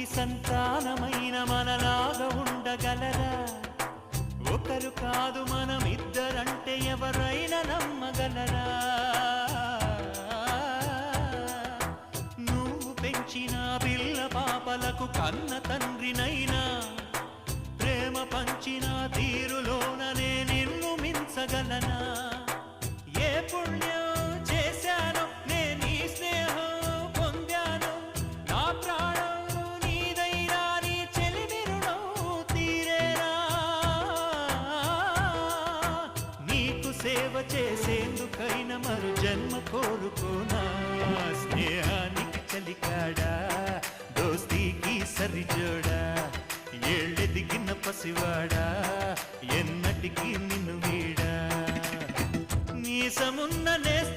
ఒకరి సంతానమైన మనలాగా ఉండగలరా? ఒకరు కాదు మనమిద్దరంటే ఎవరైనా నమ్మగలరా? నువ్వు పెంచిన పిల్ల పాపలకు కన్న తండ్రినైనా ప్రేమ పంచిన తీరులోననే నిన్ను మించగలనా? ఏ పుణ్యం చేశాను నేను ఈ స్నేహం పొందాను, నా ప్రాణం నీదైనా నీ చెలిమి రుణం తీరేనా? నీకు సేవ చేసేందుకైనా మరు జన్మ కోరుకోనా? స్నేహానికి చలికాడా, దోస్తీకి సరిజోడా, ఏళ్ళెదిగిన పసివాడా ఎన్నటికీ నిన్ను వీడా? నీసమున్న నేస్త